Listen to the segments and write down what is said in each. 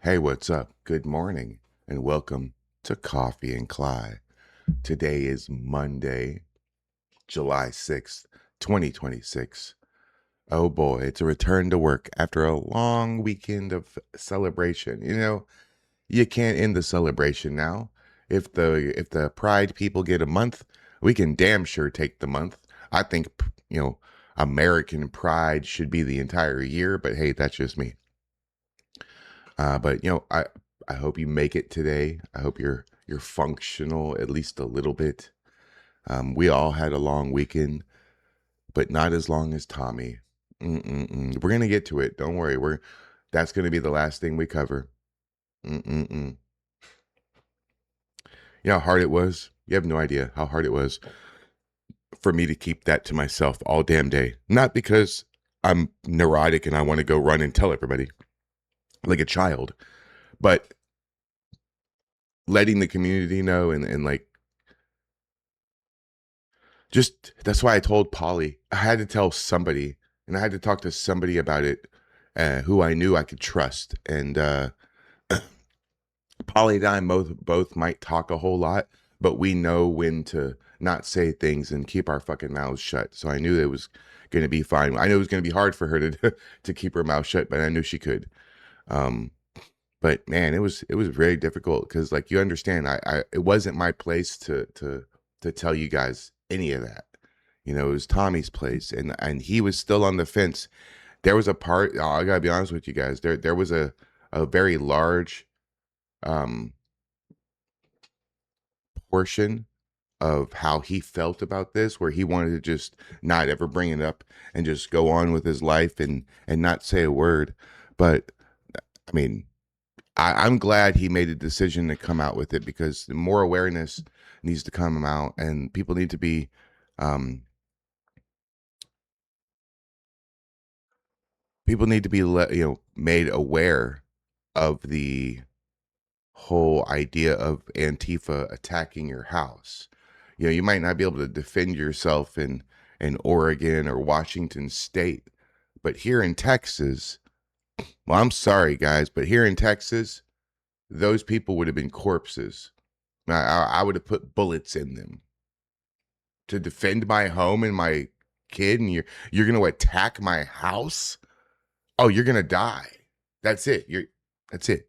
Hey, what's up? Good morning and welcome to Coffee and Kly. Today is Monday, July 6th, 2026. Oh boy, it's a return to work after a long weekend of celebration. You can't end the celebration now. If the Pride people get a month, we can damn sure take the month. I think, American Pride should be the entire year, but hey, that's just me. But I hope you make it today. I hope you're functional at least a little bit. We all had a long weekend, but not as long as Tommy. We're gonna get to it. Don't worry. That's gonna be the last thing we cover. Mm-mm-mm. You know how hard it was? You have no idea how hard it was for me to keep that to myself all damn day. Not because I'm neurotic and I want to go run and tell everybody like a child, but letting the community know and like just that's why I told Polly I had to tell somebody and I had to talk to somebody about it who I knew I could trust. And Polly and I both might talk a whole lot, but we know when to not say things and keep our fucking mouths shut. So I knew it was going to be fine. I knew it was going to be hard for her to to keep her mouth shut, but I knew she could. Um, but man, it was very difficult because like you understand, I it wasn't my place to tell you guys any of that. It was Tommy's place, and he was still on the fence. There was a part. Oh, I gotta be honest with you guys. There was a very large um portion of how he felt about this, where he wanted to just not ever bring it up and just go on with his life and not say a word. But I mean, I'm glad he made a decision to come out with it because more awareness needs to come out, and um, people need to be made aware of the whole idea of Antifa attacking your house. You might not be able to defend yourself in Oregon or Washington State, but here in Texas, well, I'm sorry guys, but here in Texas, those people would have been corpses. I would have put bullets in them to defend my home and my kid, and you're gonna attack my house. Oh, you're gonna die. That's it. That's it.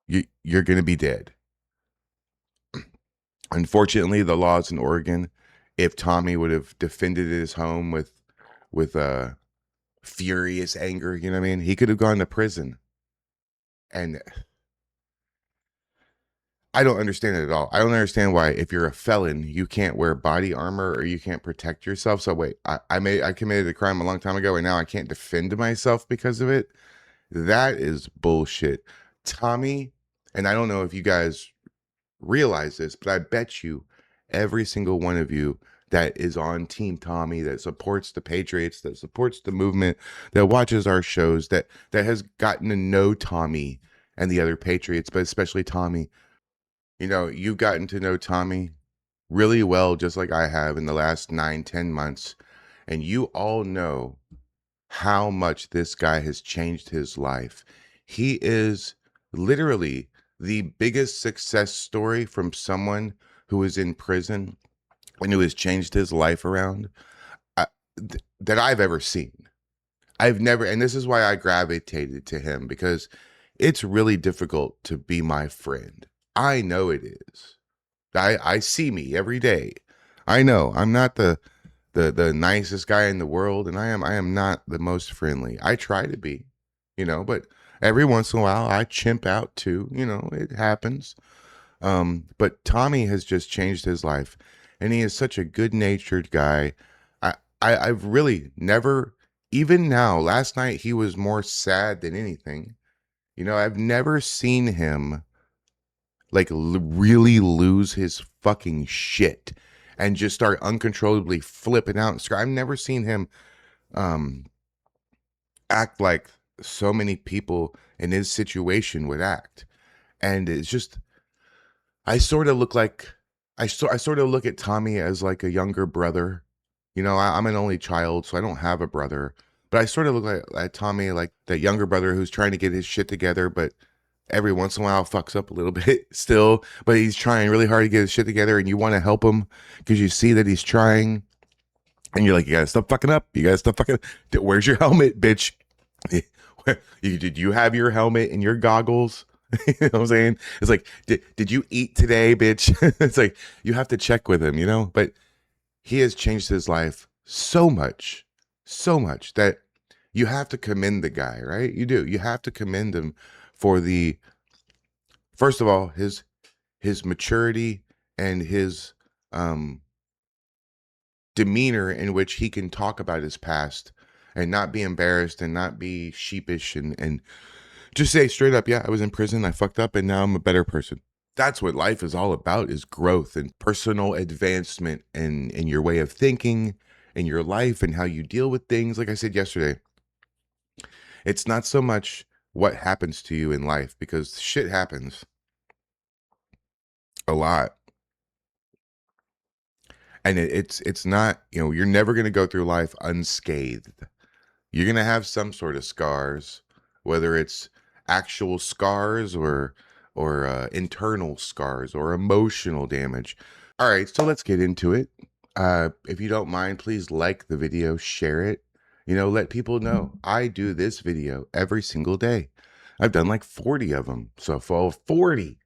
You're gonna be dead. Unfortunately, the laws in Oregon, if Tommy would have defended his home with furious anger, you know what I mean, he could have gone to prison. And I don't understand it at all. I don't understand why, if you're a felon, you can't wear body armor or you can't protect yourself. So wait, I committed a crime a long time ago, and now I can't defend myself because of it. That is bullshit, Tommy. And I don't know if you guys realize this, but I bet you every single one of you that is on Team Tommy, that supports the Patriots, that supports the movement, that watches our shows, that has gotten to know Tommy and the other Patriots, but especially Tommy. You've gotten to know Tommy really well, just like I have in the last 9, 10 months. And you all know how much this guy has changed his life. He is literally the biggest success story from someone who is in prison and who has changed his life around uh, that I've ever seen. I've never, and this is why I gravitated to him, because it's really difficult to be my friend. I know it is. I see me every day. I know I'm not the nicest guy in the world, and I am not the most friendly. I try to be, but every once in a while I chimp out too. It happens. But Tommy has just changed his life, and he is such a good-natured guy. I've really never, even now, last night he was more sad than anything. I've never seen him like really lose his fucking shit and just start uncontrollably flipping out and I've never seen him um act like so many people in his situation would act. And it's just, I sort of look like I sort of look at Tommy as like a younger brother. I'm an only child, so I don't have a brother, But I sort of look like Tommy, like that younger brother who's trying to get his shit together, but every once in a while fucks up a little bit still, but he's trying really hard to get his shit together, and you want to help him because you see that he's trying, and you're like, you gotta stop fucking up. You gotta stop fucking. Where's your helmet, bitch? Did you have your helmet and your goggles? You know what I'm saying? It's like, did you eat today, bitch? It's like, you have to check with him, you know? But he has changed his life so much that you have to commend the guy, right? You do. You have to commend him for the, first of all, his maturity and his demeanor in which he can talk about his past and not be embarrassed and not be sheepish and just say straight up, yeah, I was in prison, I fucked up, and now I'm a better person. That's what life is all about, is growth and personal advancement and in your way of thinking in your life and how you deal with things. Like I said yesterday, it's not so much what happens to you in life, because shit happens a lot. And it's not, you know, you're never going to go through life unscathed. You're going to have some sort of scars, whether it's actual scars or internal scars or emotional damage. All right, so let's get into it. If you don't mind, please like the video, share it. You know, let people know I do this video every single day. I've done like 40 of them. So for 40,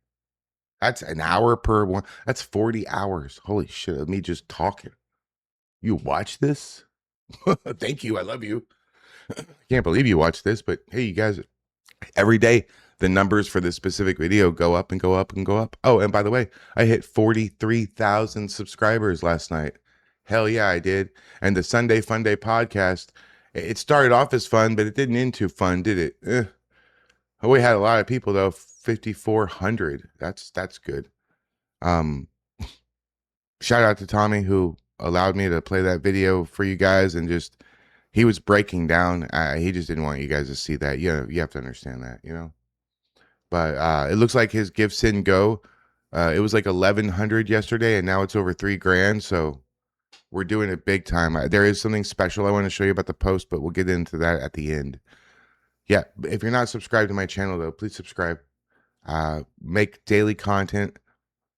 that's an hour per one. That's 40 hours. Holy shit, of me just talking. You watch this? Thank you. I love you. I can't believe you watch this, but hey, you guys, every day the numbers for this specific video go up and go up and go up. Oh, and by the way, I hit 43,000 subscribers last night. Hell yeah, I did. And the Sunday Fun Day podcast, it started off as fun, but it didn't end too fun, did it? We had a lot of people though, 5,400. That's good. Shout out to Tommy who allowed me to play that video for you guys, and just, he was breaking down. He just didn't want you guys to see that. You know, you have to understand that, you know. But it looks like his gifts didn't go. It was like 1,100 yesterday, and now it's over $3,000. So we're doing it big time. There is something special I want to show you about the post, but we'll get into that at the end. Yeah, if you're not subscribed to my channel though, please subscribe. Make daily content.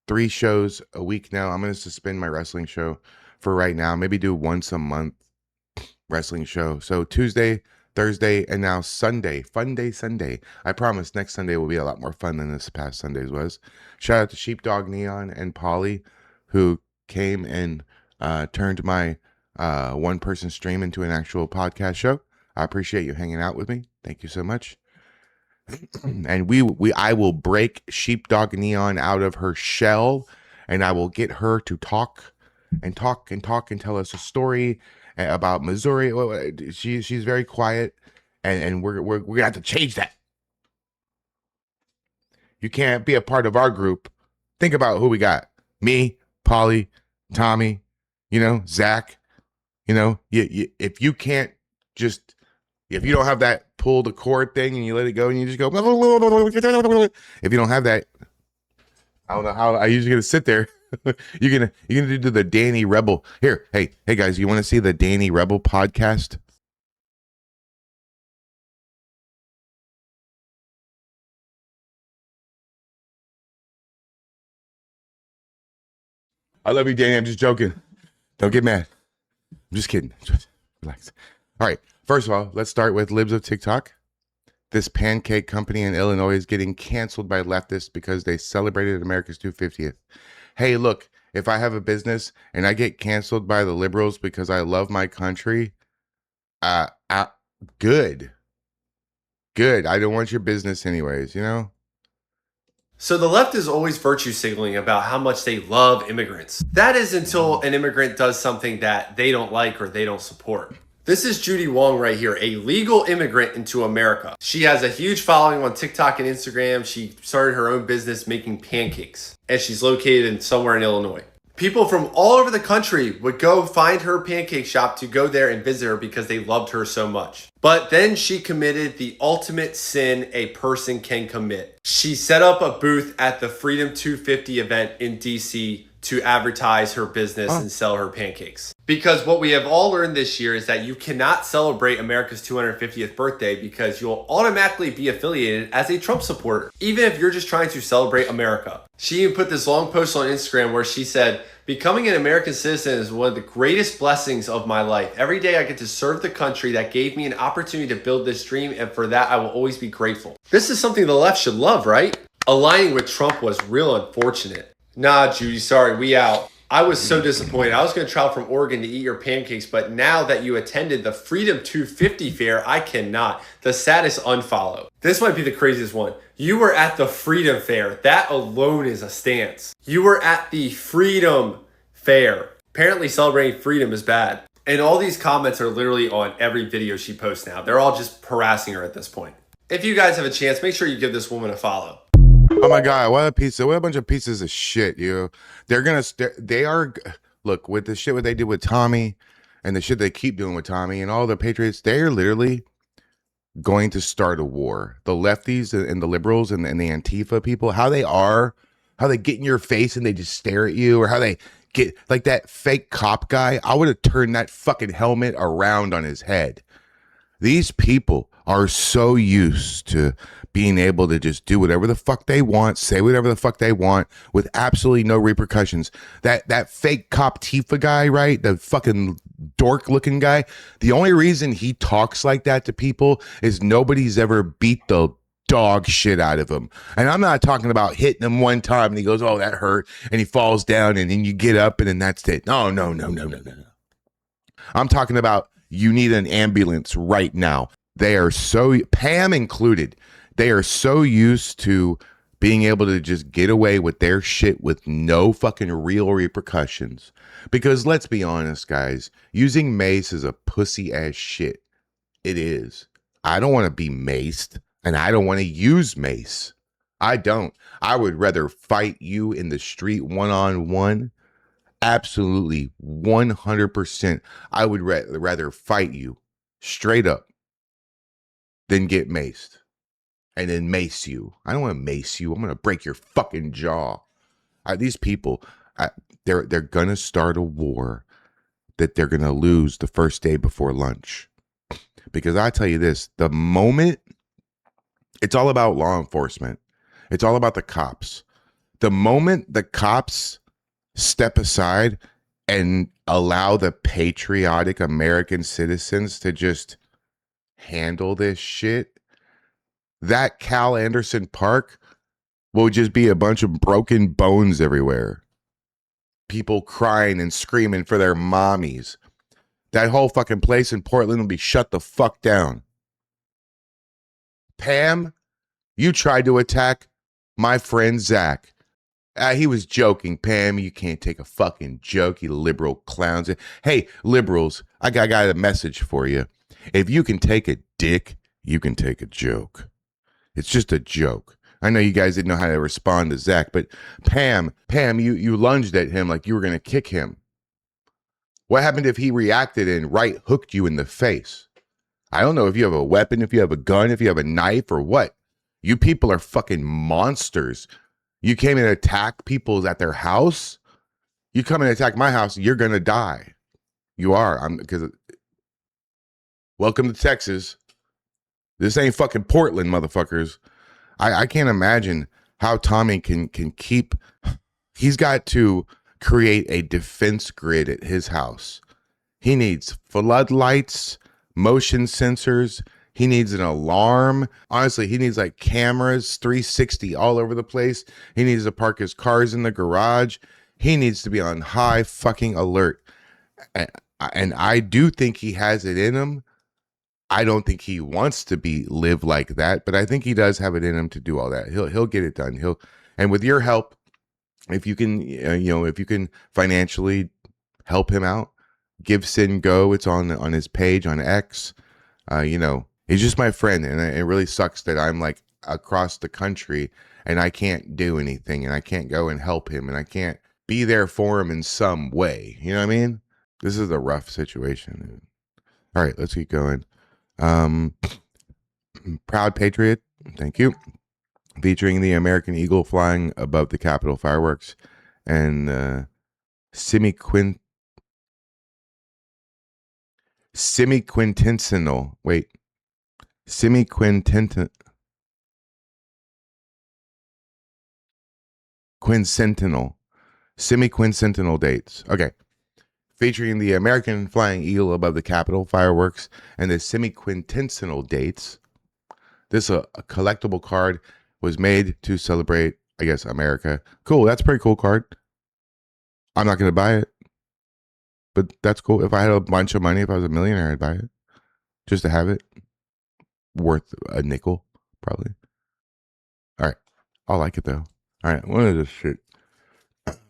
3 shows a week now. I'm going to suspend my wrestling show for right now. Maybe do once a month wrestling show. So Tuesday, Thursday, and now Sunday. Fun Day Sunday. I promise next Sunday will be a lot more fun than this past Sundays was. Shout out to Sheepdog Neon and Polly, who came and turned my one-person stream into an actual podcast show. I appreciate you hanging out with me. Thank you so much. And I will break Sheepdog Neon out of her shell, and I will get her to talk and tell us a story about Missouri. She's very quiet, and we're gonna have to change that. You can't be a part of our group. Think about who we got: me, Polly, Tommy, you know, Zach. You know, if you can't just, if you don't have that pull the cord thing and you let it go and you just go, if you don't have that, I don't know how. I usually gonna sit there. You're gonna do the Danny Rebel here. Hey guys, you want to see the Danny Rebel podcast? I love you, Danny. I'm just joking. Don't get mad. I'm just kidding. Just relax. All right. First of all, let's start with Libs of TikTok. This pancake company in Illinois is getting canceled by leftists because they celebrated America's 250th. Hey, look, if I have a business and I get canceled by the liberals because I love my country, good. I don't want your business anyways, you know? So the left is always virtue signaling about how much they love immigrants. That is until an immigrant does something that they don't like or they don't support. This is Judy Wong right here, a legal immigrant into America. She has a huge following on TikTok and Instagram. She started her own business making pancakes, and she's located somewhere in Illinois. People from all over the country would go find her pancake shop to go there and visit her because they loved her so much. But then she committed the ultimate sin a person can commit. She set up a booth at the Freedom 250 event in DC to advertise her business and sell her pancakes. Because what we have all learned this year is that you cannot celebrate America's 250th birthday because you'll automatically be affiliated as a Trump supporter, even if you're just trying to celebrate America. She even put this long post on Instagram where she said, "Becoming an American citizen is one of the greatest blessings of my life. Every day I get to serve the country that gave me an opportunity to build this dream, and for that I will always be grateful." This is something the left should love, right? Aligning with Trump was real unfortunate. Nah, Judy, sorry, we out. I was so disappointed. I was going to travel from Oregon to eat your pancakes, but now that you attended the Freedom 250 fair, I cannot. The saddest unfollow. This might be the craziest one. You were at the Freedom Fair. That alone is a stance. You were at the Freedom Fair. Apparently celebrating freedom is bad. And all these comments are literally on every video she posts now. They're all just harassing her at this point. If you guys have a chance, make sure you give this woman a follow. Oh my God, what a bunch of pieces of shit, they are, look, with the shit what they did with Tommy and the shit they keep doing with Tommy and all the Patriots, they're literally going to start a war. The lefties and the liberals and the Antifa people, how they get in your face and they just stare at you, or how they get, like that fake cop guy, I would have turned that fucking helmet around on his head. These people are so used to being able to just do whatever the fuck they want, say whatever the fuck they want with absolutely no repercussions. That fake cop Tifa guy, right? The fucking dork looking guy. The only reason he talks like that to people is nobody's ever beat the dog shit out of him. And I'm not talking about hitting him one time and he goes, "Oh, that hurt," and he falls down and then you get up and then that's it. No. I'm talking about you need an ambulance right now. They are so, Pam included, they are so used to being able to just get away with their shit with no fucking real repercussions. Because let's be honest, guys, using mace is a pussy ass shit. It is. I don't want to be maced, and I don't want to use mace. I don't. I would rather fight you in the street one-on-one. Absolutely 100%. I would rather fight you straight up than get maced and then mace you. I don't want to mace you. I'm going to break your fucking jaw. These people, they're going to start a war that they're going to lose the first day before lunch. Because I tell you this, the moment, it's all about law enforcement. It's all about the cops. The moment the cops step aside and allow the patriotic American citizens to just handle this shit, that Cal Anderson Park will just be a bunch of broken bones everywhere. People crying and screaming for their mommies. That whole fucking place in Portland will be shut the fuck down. Pam, you tried to attack my friend Zach. He was joking, Pam. You can't take a fucking joke, you liberal clowns. Hey, liberals, I got a message for you. If you can take a dick, you can take a joke. It's just a joke. I know you guys didn't know how to respond to Zach, but Pam, you lunged at him like you were going to kick him. What happened if he reacted and right hooked you in the face? I don't know if you have a weapon, if you have a gun, if you have a knife or what. You people are fucking monsters. You came and attack people at their house. You come and attack my house, you're going to die. You are. Because welcome to Texas. This ain't fucking Portland, motherfuckers. I can't imagine how Tommy can keep. He's got to create a defense grid at his house. He needs floodlights, motion sensors. He needs an alarm. Honestly, he needs like cameras, 360 all over the place. He needs to park his cars in the garage. He needs to be on high fucking alert. And I do think he has it in him. I don't think he wants to live like that, but I think he does have it in him to do all that. He'll get it done. And with your help, if you can, if you can financially help him out, give Sin Go. It's on his page on X. He's just my friend, and it really sucks that I'm like across the country and I can't do anything, and I can't go and help him, and I can't be there for him in some way. You know what I mean? This is a rough situation. All right, let's keep going. Proud Patriot, thank you. Featuring the American Eagle flying above the Capitol fireworks and semiquintensional. Wait, semiquintental. Semiquincentennial dates. Okay. Featuring the American flying eagle above the Capitol, fireworks, and the semiquintennial dates. This a collectible card was made to celebrate, I guess, America. Cool. That's a pretty cool card. I'm not going to buy it, but that's cool. If I had a bunch of money, if I was a millionaire, I'd buy it just to have it. Worth a nickel, probably. All right. I like it, though. All right. What is this shit?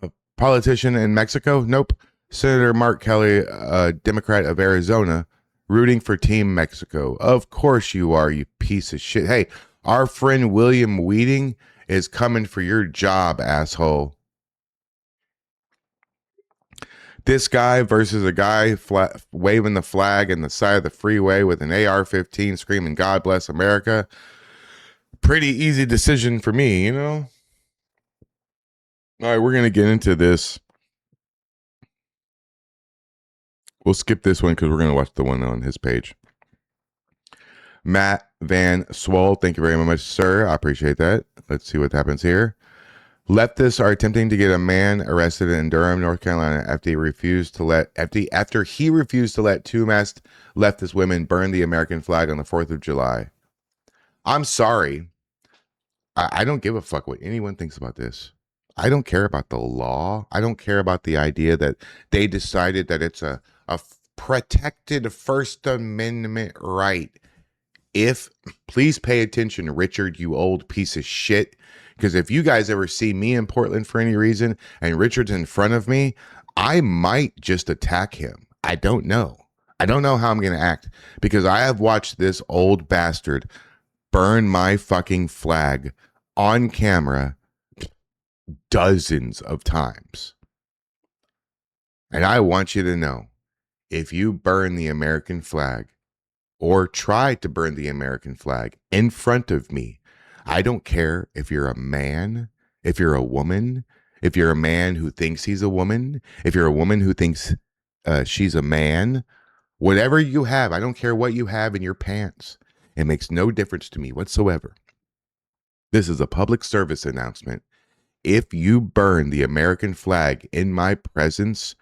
A politician in Mexico? Nope. Senator Mark Kelly, a Democrat of Arizona, rooting for Team Mexico. Of course you are, you piece of shit. Hey, our friend William Wheating is coming for your job, asshole. This guy versus a guy waving the flag in the side of the freeway with an AR-15 screaming, God bless America. Pretty easy decision for me, you know? All right, we're going to get into this. We'll skip this one because we're going to watch the one on his page. Matt Van Swole, thank you very much, sir. I appreciate that. Let's see what happens here. Leftists are attempting to get a man arrested in Durham, North Carolina, after he refused to let two masked leftist women burn the American flag on the 4th of July. I'm sorry. I don't give a fuck what anyone thinks about this. I don't care about the law. I don't care about the idea that they decided that it's a protected First Amendment right. Please pay attention, Richard, you old piece of shit. Because if you guys ever see me in Portland for any reason and Richard's in front of me, I might just attack him. I don't know. I don't know how I'm going to act because I have watched this old bastard burn my fucking flag on camera dozens of times. And I want you to know, if you burn the American flag or try to burn the American flag in front of me, I don't care if you're a man, if you're a woman, if you're a man who thinks he's a woman, if you're a woman who thinks she's a man, whatever you have, I don't care what you have in your pants. It makes no difference to me whatsoever. This is a public service announcement. If you burn the American flag in my presence,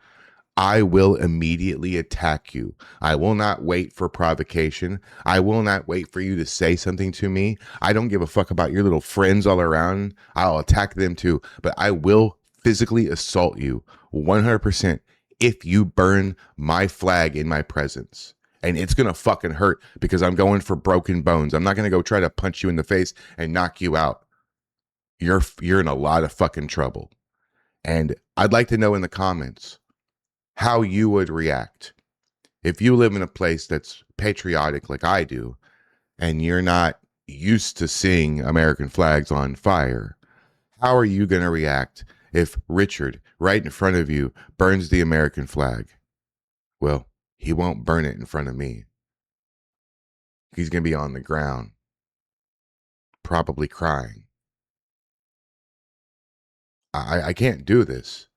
I will immediately attack you. I will not wait for provocation. I will not wait for you to say something to me. I don't give a fuck about your little friends all around. I'll attack them too, but I will physically assault you 100% if you burn my flag in my presence. And it's going to fucking hurt because I'm going for broken bones. I'm not going to go try to punch you in the face and knock you out. You're in a lot of fucking trouble. And I'd like to know in the comments how you would react if you live in a place that's patriotic like I do and you're not used to seeing American flags on fire. How are you going to react if Richard right in front of you burns the American flag? Well, he won't burn it in front of me. He's going to be on the ground, probably crying. I can't do this.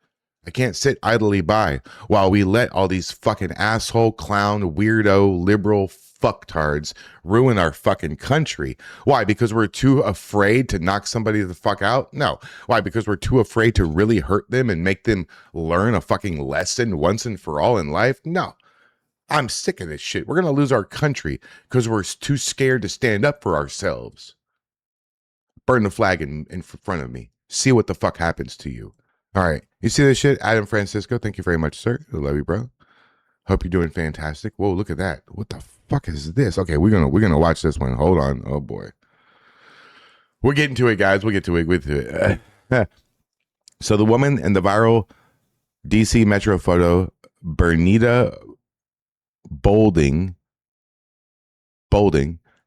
I can't sit idly by while we let all these fucking asshole, clown, weirdo, liberal fucktards ruin our fucking country. Why? Because we're too afraid to knock somebody the fuck out? No. Why? Because we're too afraid to really hurt them and make them learn a fucking lesson once and for all in life? No. I'm sick of this shit. We're going to lose our country because we're too scared to stand up for ourselves. Burn the flag in front of me. See what the fuck happens to you. All right. You see this shit? Adam Francisco, thank you very much, sir. I love you, bro. Hope you're doing fantastic. Whoa, look at that. What the fuck is this? Okay, we're gonna watch this one. Hold on. Oh boy. We're getting to it, guys. We'll get to it. So the woman in the viral DC Metro photo, Bernita Bolding,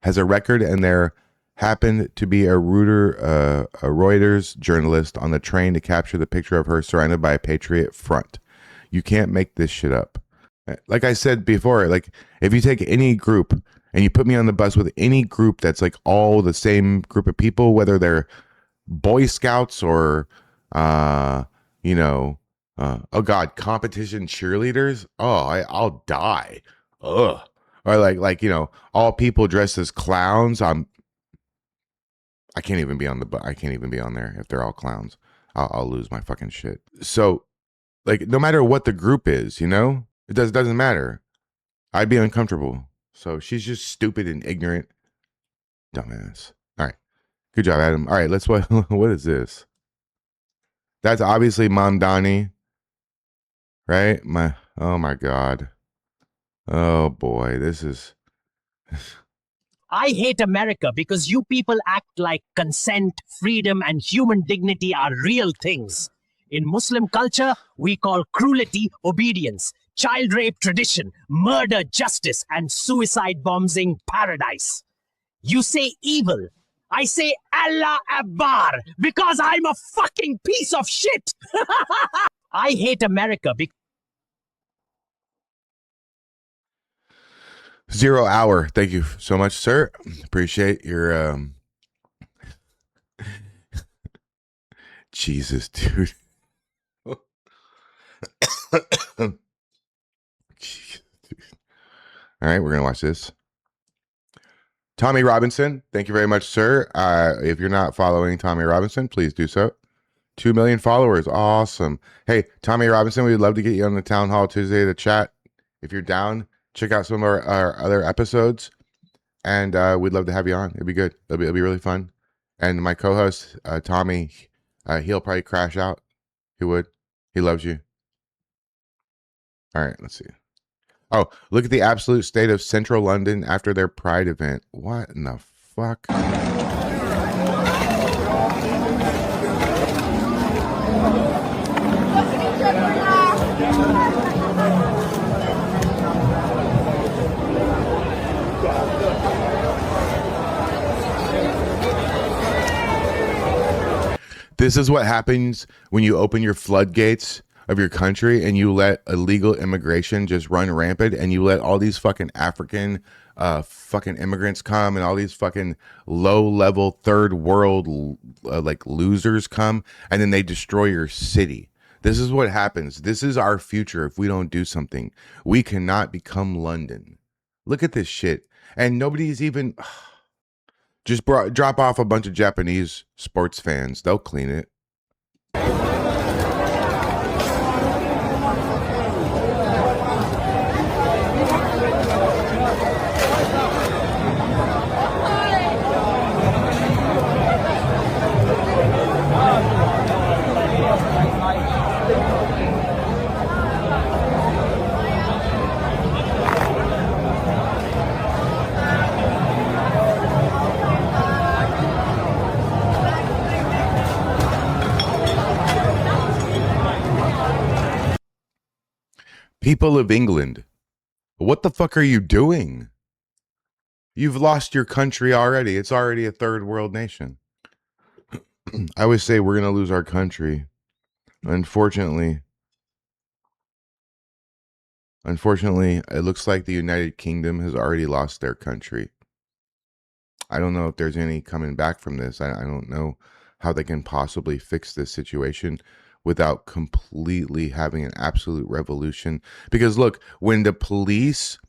has a record, and there happened to be a Reuters journalist on the train to capture the picture of her surrounded by a Patriot front. You can't make this shit up. Like I said before, like if you take any group and you put me on the bus with any group that's like all the same group of people, whether they're Boy Scouts or you know, oh God, competition cheerleaders. Oh, I'll die. Ugh. Or like all people dressed as clowns. I can't even be on I can't even be on there if they're all clowns. I'll lose my fucking shit. So like no matter what the group is, it doesn't matter. I'd be uncomfortable. So she's just stupid and ignorant, dumbass. All right, good job, Adam. All right, let's what is this? That's obviously Mamdani, right? Oh my God. Oh boy, this is. I hate America because you people act like consent, freedom, and human dignity are real things. In Muslim culture, we call cruelty obedience, child rape tradition, murder justice, and suicide bombing paradise. You say evil. I say Allah Akbar because I'm a fucking piece of shit. I hate America because 0 hour. Thank you so much, sir. Appreciate your Jesus, dude. Jesus, dude. All right, we're gonna watch this. Tommy Robinson, thank you very much, sir. If you're not following Tommy Robinson, please do so. 2 million followers, awesome. Hey, Tommy Robinson, we'd love to get you on the Town Hall Tuesday to chat. If you're down, check out some of our other episodes, and we'd love to have you on. It'd be good. It'll be really fun. And my co-host Tommy, he'll probably crash out. He would. He loves you. All right, let's see. Oh, look at the absolute state of central London after their Pride event. What in the fuck? This is what happens when you open your floodgates of your country and you let illegal immigration just run rampant, and you let all these fucking African fucking immigrants come, and all these fucking low level third world like losers come, and then they destroy your city. This is what happens. This is our future if we don't do something. We cannot become London. Look at this shit. And nobody's even just drop off a bunch of Japanese sports fans. They'll clean it. People of England, what the fuck are you doing? You've lost your country already. It's already a third world nation. I always say we're going to lose our country. Unfortunately, it looks like the United Kingdom has already lost their country. I don't know if there's any coming back from this. I don't know how they can possibly fix this situation without completely having an absolute revolution. Because look, when the police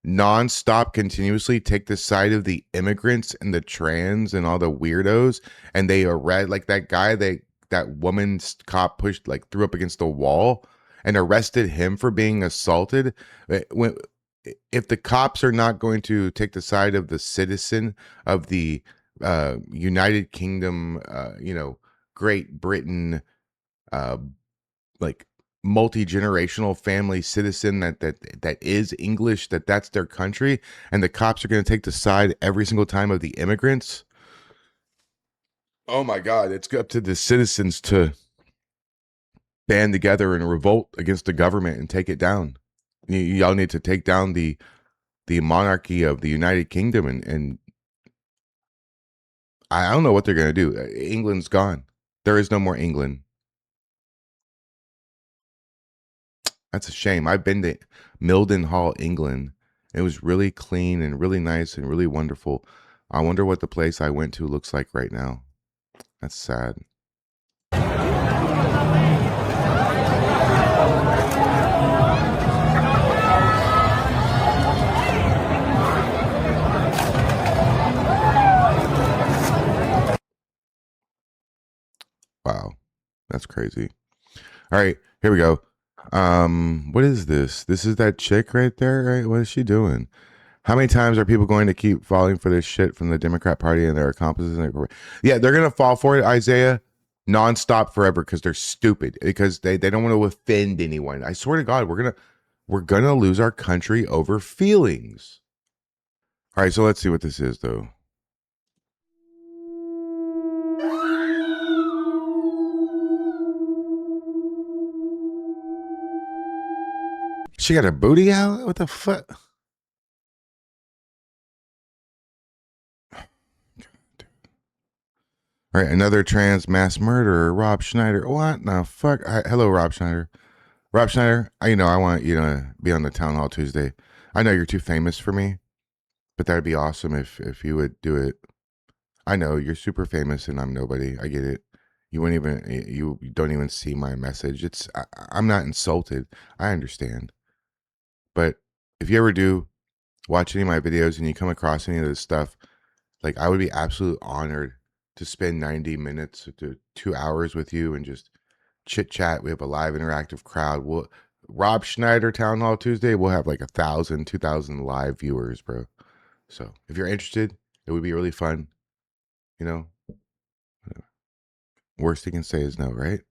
nonstop continuously take the side of the immigrants and the trans and all the weirdos, and they arrest like that guy, that woman's cop pushed, like threw up against the wall and arrested him for being assaulted. If the cops are not going to take the side of the citizen of the United Kingdom, Great Britain, like multi-generational family citizen that is English, that's their country, and the cops are going to take the side every single time of the immigrants. Oh my God, it's up to the citizens to band together and revolt against the government and take it down. Y'all need to take down the monarchy of the United Kingdom, and I don't know what they're going to do. England's gone. There is no more England. That's a shame. I've been to Mildenhall, England. It was really clean and really nice and really wonderful. I wonder what the place I went to looks like right now. That's sad. Wow, that's crazy. All right, here we go. What is this? This is that chick right there, right? What is she doing? How many times are people going to keep falling for this shit from the Democrat Party and their accomplices? Yeah, they're gonna fall for it, Isaiah, nonstop forever because they're stupid. Because they don't want to offend anyone. I swear to God, we're gonna lose our country over feelings. All right, so let's see what this is, though. She got her booty out? What the fuck? All right, another trans mass murderer, Rob Schneider. What the fuck? Hello, Rob Schneider. Rob Schneider, I want you to be on the Townhall Tuesday. I know you're too famous for me, but that'd be awesome if you would do it. I know you're super famous and I'm nobody. I get it. You don't even see my message. I'm not insulted. I understand. But if you ever do watch any of my videos and you come across any of this stuff, like I would be absolutely honored to spend 90 minutes to 2 hours with you and just chit chat. We have a live interactive crowd. Rob Schneider Townhall Tuesday, we'll have like 1,000, 2,000 live viewers, bro. So if you're interested, it would be really fun. Worst he can say is no, right?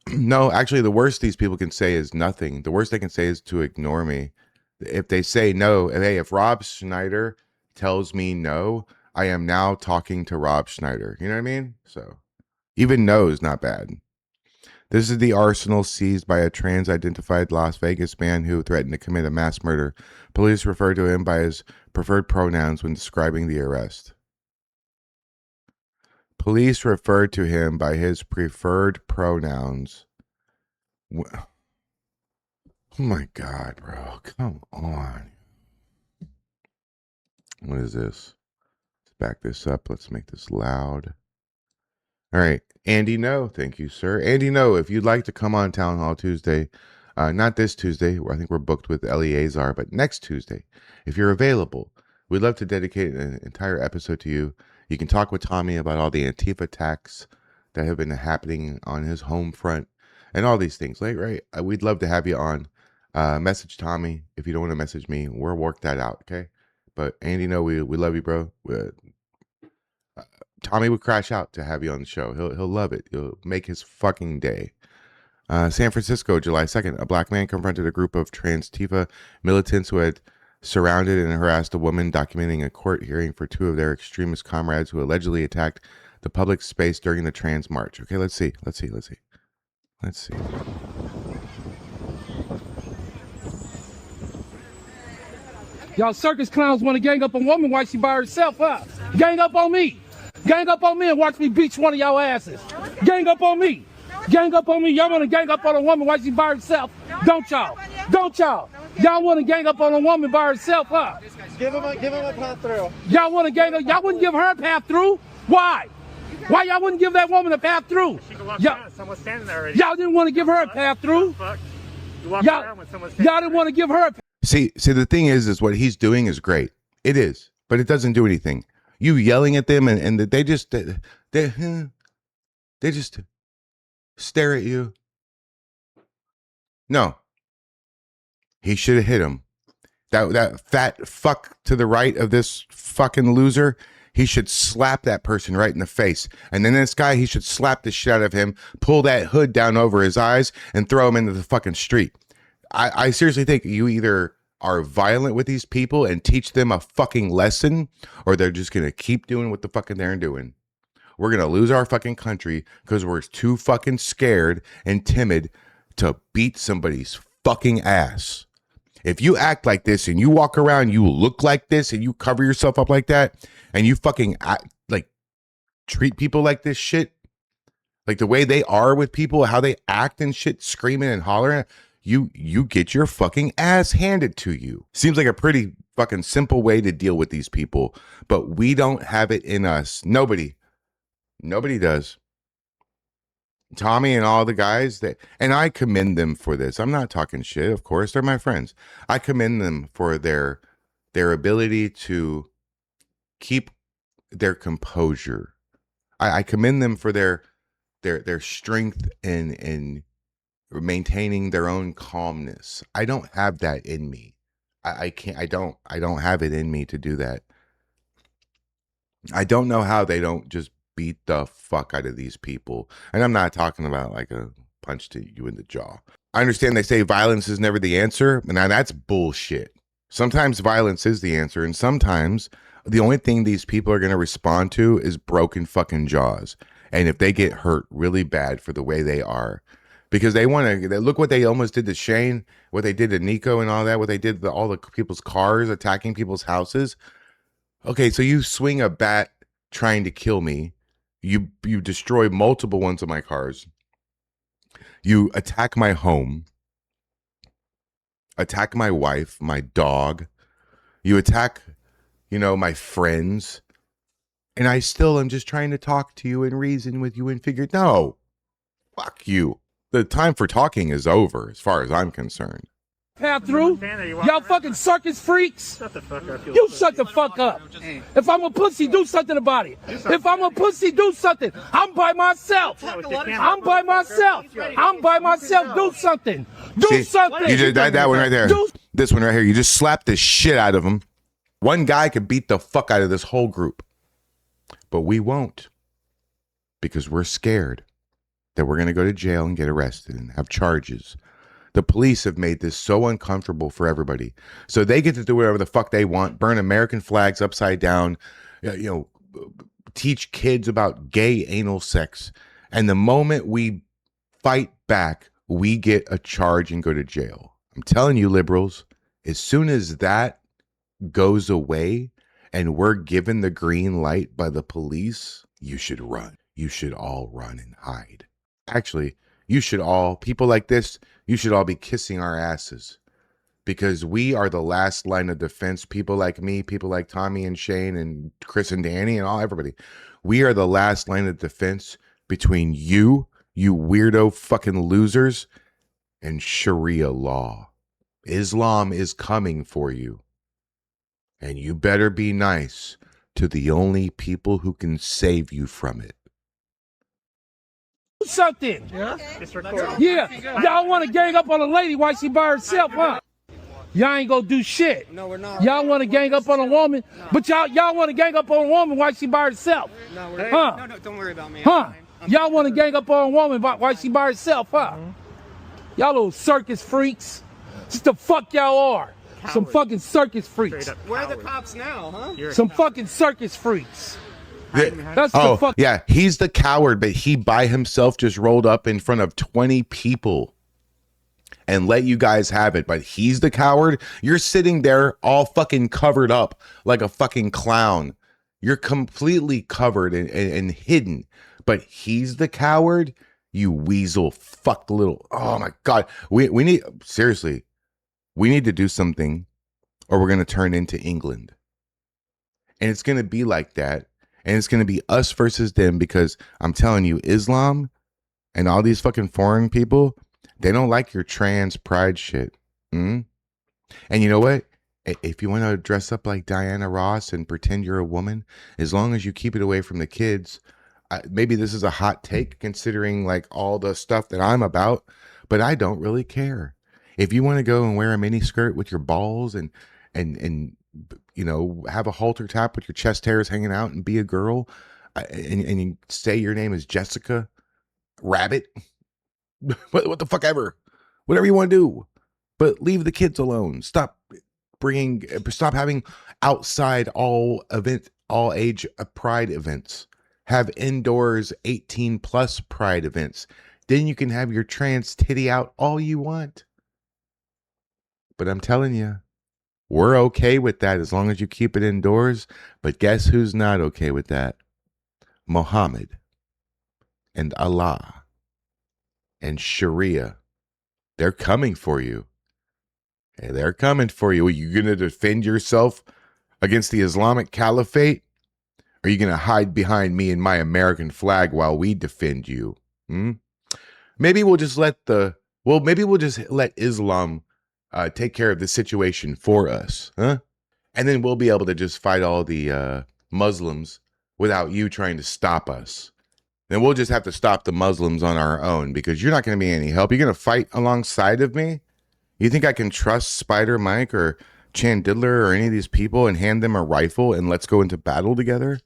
No, actually, the worst these people can say is nothing. The worst they can say is to ignore me. If they say no, hey, if Rob Schneider tells me no, I am now talking to Rob Schneider. You know what I mean? So even no is not bad. This is the arsenal seized by a trans-identified Las Vegas man who threatened to commit a mass murder. Police refer to him by his preferred pronouns when describing the arrest. Police referred to him by his preferred pronouns. Oh my God, bro. Come on. What is this? Let's back this up. Let's make this loud. All right. Andy No. Thank you, sir. Andy No, if you'd like to come on Townhall Tuesday, not this Tuesday, I think we're booked with Eleazar, but next Tuesday, if you're available, we'd love to dedicate an entire episode to you. You can talk with Tommy about all the Antifa attacks that have been happening on his home front and all these things. Like, right? We'd love to have you on. Message Tommy. If you don't want to message me, we'll work that out, okay? But Andy, no, we love you, bro. Tommy would crash out to have you on the show. He'll love it. You'll make his fucking day. San Francisco, July 2nd. A black man confronted a group of trans-Tifa militants who had surrounded and harassed a woman, documenting a court hearing for two of their extremist comrades who allegedly attacked the public space during the trans march. Okay, let's see. Y'all circus clowns want to gang up on a woman while she by herself, huh? Gang up on me. Gang up on me and watch me beat one of y'all asses. Gang up on me. Gang up on me. Y'all want to gang up on a woman while she by herself, don't y'all? Don't y'all? Y'all want to gang up on a woman by herself, huh? Give him a path through. Y'all want to gang up? Y'all wouldn't give her a path through? Why? Why y'all wouldn't give that woman a path through? She can walk around. Someone's standing there already. Y'all didn't want to give her a path through? You around when someone's standing Y'all didn't want to give her a path. See, the thing is what he's doing is great. It is, but it doesn't do anything. You yelling at them and they just stare at you. No. He should have hit him. That fat fuck to the right of this fucking loser, he should slap that person right in the face. And then this guy, he should slap the shit out of him, pull that hood down over his eyes, and throw him into the fucking street. I seriously think you either are violent with these people and teach them a fucking lesson, or they're just going to keep doing what the fucking they're doing. We're going to lose our fucking country because we're too fucking scared and timid to beat somebody's fucking ass. If you act like this and you walk around, you look like this and you cover yourself up like that and you fucking treat people like this shit, like the way they are with people, how they act and shit, screaming and hollering, you get your fucking ass handed to you. Seems like a pretty fucking simple way to deal with these people, but we don't have it in us. Nobody does. Tommy and all the guys that, and I commend them for this. I'm not talking shit, of course. They're my friends. I commend them for their ability to keep their composure. I commend them for their strength in maintaining their own calmness. I don't have that in me. I can't. I don't have it in me to do that. I don't know how they don't just beat the fuck out of these people. And I'm not talking about like a punch to you in the jaw. I understand they say violence is never the answer. Now that's bullshit. Sometimes violence is the answer. And sometimes the only thing these people are going to respond to is broken fucking jaws. And if they get hurt really bad for the way they are, because they want to look what they almost did to Shane, what they did to Nico and all that, what they did to all the people's cars, attacking people's houses. Okay, so you swing a bat trying to kill me. You destroy multiple ones of my cars. You attack my home. Attack my wife, my dog. You attack, my friends. And I still am just trying to talk to you and reason with you and figure, no, fuck you. The time for talking is over as far as I'm concerned. Pass through. Y'all fucking circus freaks. Shut the fuck up. You shut the fuck up. If I'm a pussy, do something about it. If I'm a pussy, do something. I'm by myself. I'm by myself. I'm by myself. Do something. Do something. You did that one right there. This one right here. You just slapped the shit out of him. One guy could beat the fuck out of this whole group. But we won't. Because we're scared that we're going to go to jail and get arrested and have charges. The police have made this so uncomfortable for everybody. So they get to do whatever the fuck they want, burn American flags upside down, teach kids about gay anal sex. And the moment we fight back, we get a charge and go to jail. I'm telling you, liberals, as soon as that goes away and we're given the green light by the police, you should run. You should all run and hide. Actually, you should all, people like this, you should all be kissing our asses because we are the last line of defense. People like me, people like Tommy and Shane and Chris and Danny and everybody. We are the last line of defense between you weirdo fucking losers, and Sharia law. Islam is coming for you. And you better be nice to the only people who can save you from it. Something. Yeah? It's recorded. Yeah. Y'all want to gang up on a lady while she by herself, huh? Y'all ain't gonna do shit. No, we're not. Y'all want to gang up on a woman, but y'all want to gang up on a woman while she by herself. No, huh? No, don't worry about me. Huh? Y'all want to gang up on a woman while she by herself, huh? Y'all little circus freaks. Just the fuck y'all are. Coward. Some fucking circus freaks. Where are the cops now, huh? Some fucking circus freaks. That's the fuck. Yeah, he's the coward, but he by himself just rolled up in front of 20 people and let you guys have it. But he's the coward. You're sitting there all fucking covered up like a fucking clown. You're completely covered and hidden. But he's the coward. You weasel fuck little. Oh my God. We need, seriously, we need to do something or we're going to turn into England. And it's going to be like that. And it's going to be us versus them because I'm telling you, Islam and all these fucking foreign people, they don't like your trans pride shit. And you know what? If you want to dress up like Diana Ross and pretend you're a woman, as long as you keep it away from the kids, maybe this is a hot take considering like all the stuff that I'm about, but I don't really care. If you want to go and wear a mini skirt with your balls and have a halter top with your chest hairs hanging out and be a girl and you say your name is Jessica Rabbit, what the fuck ever, whatever you want to do, but leave the kids alone. Stop having outside all age pride events. Have indoors 18 plus pride events. Then you can have your trans titty out all you want. But I'm telling you, we're okay with that as long as you keep it indoors. But guess who's not okay with that? Muhammad and Allah and Sharia. They're coming for you. Hey, they're coming for you. Are you going to defend yourself against the Islamic Caliphate? Or are you going to hide behind me and my American flag while we defend you? maybe we'll just let Islam take care of the situation for us, huh? And then we'll be able to just fight all the Muslims without you trying to stop us. Then we'll just have to stop the Muslims on our own because you're not going to be any help. You're going to fight alongside of me? You think I can trust Spider Mike or Chan Diddler or any of these people and hand them a rifle and let's go into battle together?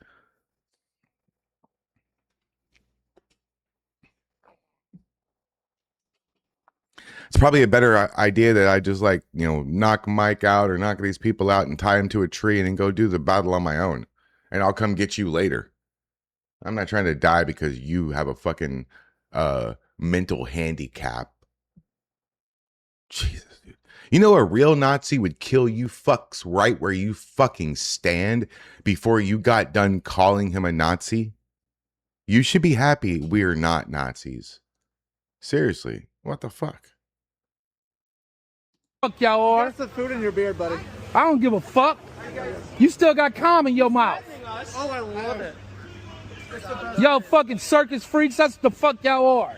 It's probably a better idea that I just knock Mike out or knock these people out and tie him to a tree and then go do the battle on my own. And I'll come get you later. I'm not trying to die because you have a fucking mental handicap. Jesus, dude. You know, a real Nazi would kill you fucks right where you fucking stand before you got done calling him a Nazi. You should be happy we're not Nazis. Seriously, what the fuck? Fuck y'all are. What's the food in your beard, buddy? I don't give a fuck. You still got calm in your mouth. Oh, I love it. Y'all fucking circus freaks. That's the fuck y'all are.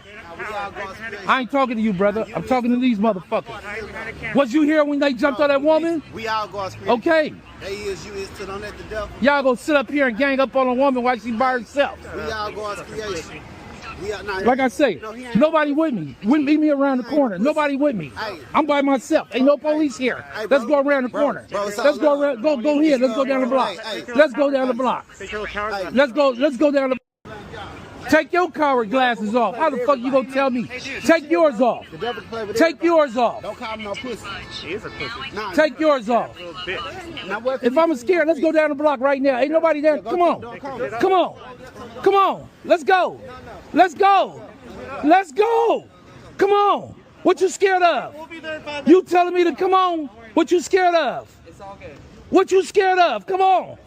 I ain't talking to you, brother. I'm talking to these motherfuckers. Was you here when they jumped on that woman? We all God's creation. Okay. They is, you is, to don't let the devil. Y'all gonna sit up here and gang up on a woman while she by herself. We all God's creation. We are not. Like I say, nobody with me. Wouldn't meet me around the corner. Nobody with me. I'm by myself. Ain't no police here. Let's go around the corner. Let's go around. Go here. Let's go down the block. Let's go down the block. Let's go down the. Take your coward glasses off. How the fuck you gonna tell me? Take yours off. Take yours off. Don't call him no pussy. She is a pussy. Take yours off. If I'm scared, let's go down the block right now. Ain't nobody there. Come on. Come on. Come on. Let's go. Let's go. Let's go. Come on. What you scared of? You telling me to come on? What you scared of? What you scared of? Come on.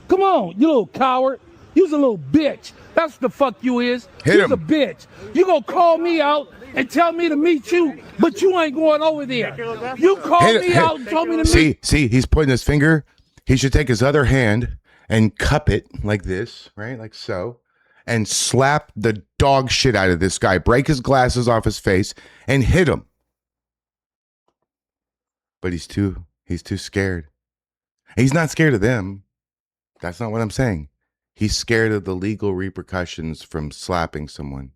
Come on, you little coward. You's a little bitch. That's the fuck you is. You's a bitch. You gonna call me out and tell me to meet you, but you ain't going over there. You called me out and told me to meet. See, he's pointing his finger. He should take his other hand and cup it like this, right? Like so. And slap the dog shit out of this guy. Break his glasses off his face and hit him. But he's too scared. He's not scared of them. That's not what I'm saying. He's scared of the legal repercussions from slapping someone.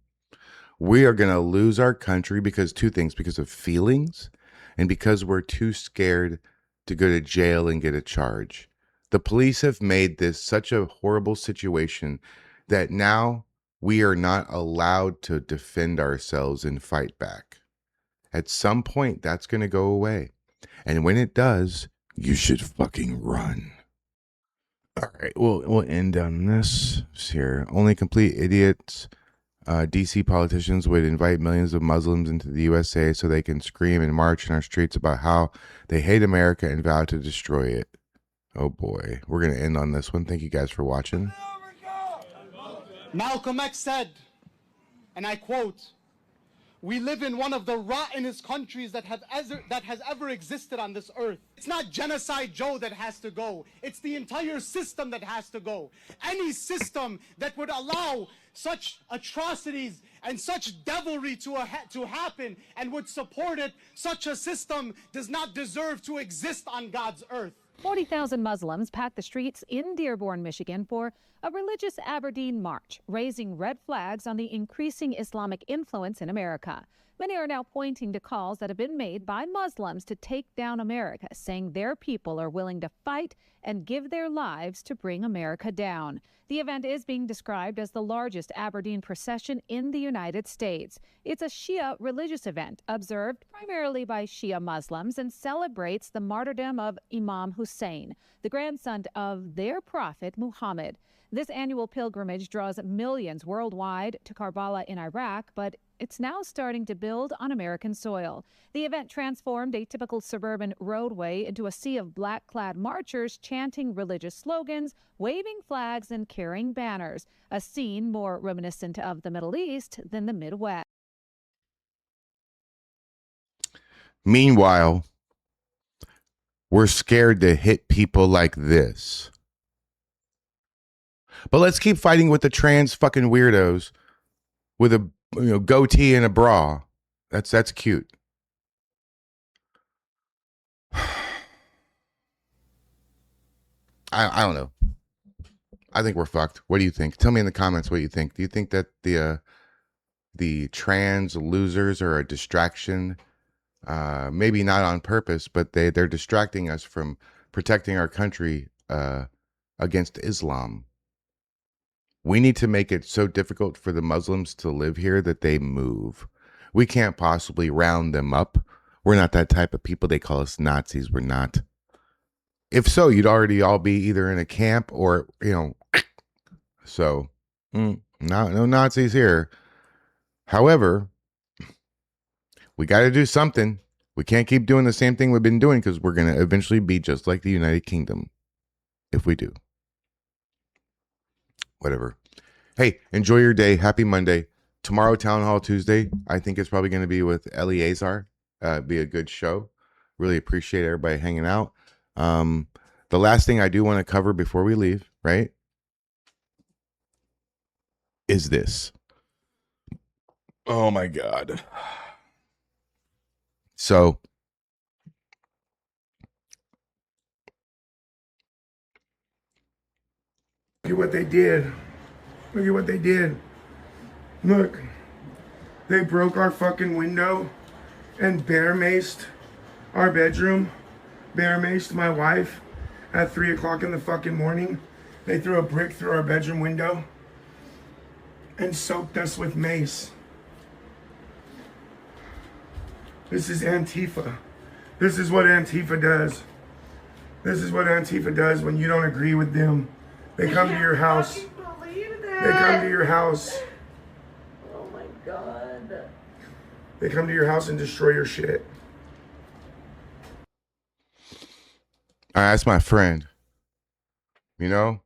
We are going to lose our country because two things, because of feelings and because we're too scared to go to jail and get a charge. The police have made this such a horrible situation that now we are not allowed to defend ourselves and fight back. At some point, that's going to go away. And when it does, you should fucking run. All right, we'll end on this here. Only complete idiots. DC politicians would invite millions of Muslims into the USA so they can scream and march in our streets about how they hate America and vow to destroy it. Oh boy, we're going to end on this one. Thank you guys for watching. Malcolm X said, and I quote, "We live in one of the rottenest countries that has ever existed on this earth. It's not Genocide Joe that has to go. It's the entire system that has to go. Any system that would allow such atrocities and such devilry to happen and would support it, such a system does not deserve to exist on God's earth." 40,000 Muslims packed the streets in Dearborn, Michigan for a religious Aberdeen march, raising red flags on the increasing Islamic influence in America. Many are now pointing to calls that have been made by Muslims to take down America, saying their people are willing to fight and give their lives to bring America down. The event is being described as the largest Aberdeen procession in the United States. It's a Shia religious event observed primarily by Shia Muslims and celebrates the martyrdom of Imam Hussein, the grandson of their prophet Muhammad. This annual pilgrimage draws millions worldwide to Karbala in Iraq, but it's now starting to build on American soil. The event transformed a typical suburban roadway into a sea of black-clad marchers chanting religious slogans, waving flags, and carrying banners, a scene more reminiscent of the Middle East than the Midwest. Meanwhile, we're scared to hit people like this. But let's keep fighting with the trans fucking weirdos with a goatee and a bra. That's cute. I don't know. I think we're fucked. What do you think? Tell me in the comments what you think. Do you think that the trans losers are a distraction? Maybe not on purpose, but they're distracting us from protecting our country against Islam. We need to make it so difficult for the Muslims to live here that they move. We can't possibly round them up. We're not that type of people. They call us Nazis. We're not. If so, you'd already all be either in a camp or, so no Nazis here. However, we got to do something. We can't keep doing the same thing we've been doing because we're going to eventually be just like the United Kingdom if we do. Whatever. Hey, enjoy your day. Happy Monday. Tomorrow, Townhall Tuesday. I think it's probably going to be with Eleazar. Be a good show. Really appreciate everybody hanging out. The last thing I do want to cover before we leave, right, is this. Oh my God. So look at what they did. Look at what they did. Look. They broke our fucking window and bear maced our bedroom. Bear maced my wife at 3 o'clock in the fucking morning. They threw a brick through our bedroom window and soaked us with mace. This is Antifa. This is what Antifa does. This is what Antifa does when you don't agree with them. They come to your house. They come to your house. Oh my God. They come to your house and destroy your shit. That's my friend. And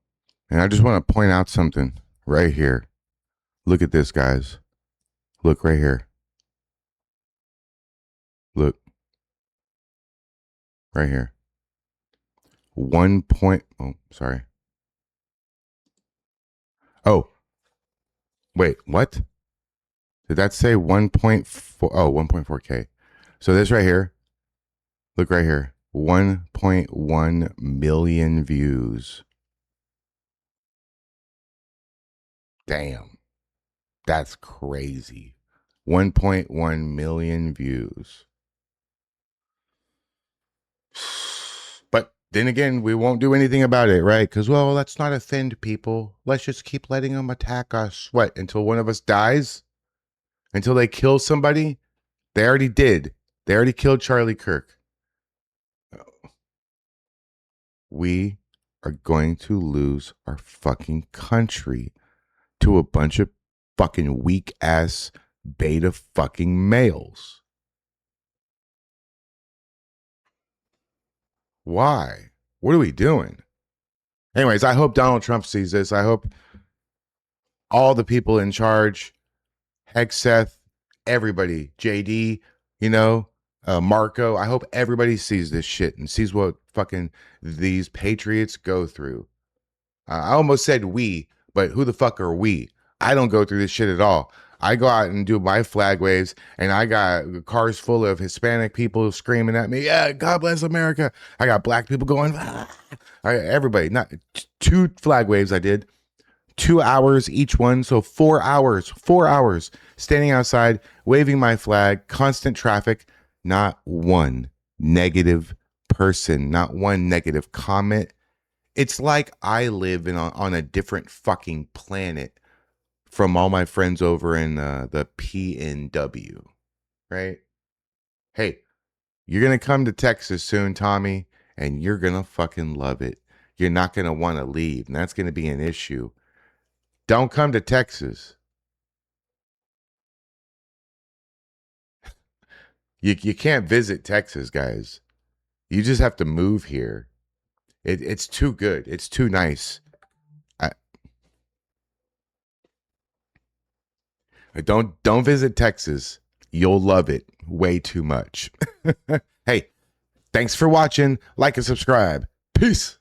I just want to point out something right here. Look at this, guys. Look right here. Look. Right here. Sorry. Oh. Wait, what? Did that say 1.4? Oh, 1.4K. So this right here. Look right here. 1.1 million views. Damn. That's crazy. 1.1 million views. But then again, we won't do anything about it, right? Because, well, let's not offend people. Let's just keep letting them attack us. What? Until one of us dies? Until they kill somebody? They already did. They already killed Charlie Kirk. We are going to lose our fucking country to a bunch of fucking weak ass beta fucking males. Why? What are we doing? Anyways, I hope Donald Trump sees this. I hope all the people in charge, Hexeth, everybody, JD, Marco, I hope everybody sees this shit and sees what fucking these patriots go through. I almost said we, but who the fuck are we? I don't go through this shit at all. I go out and do my flag waves, and I got cars full of Hispanic people screaming at me, yeah, God bless America. I got black people going, everybody, not 2 flag waves I did. 2 hours each one, so 4 hours standing outside, waving my flag, constant traffic, not one negative person, not one negative comment. It's like I live on a different fucking planet from all my friends over in the PNW, right? Hey, you're going to come to Texas soon, Tommy, and you're going to fucking love it. You're not going to want to leave, and that's going to be an issue. Don't come to Texas. You can't visit Texas, guys. You just have to move here. It's too good. It's too nice. Don't visit Texas. You'll love it way too much. Hey, thanks for watching. Like and subscribe. Peace.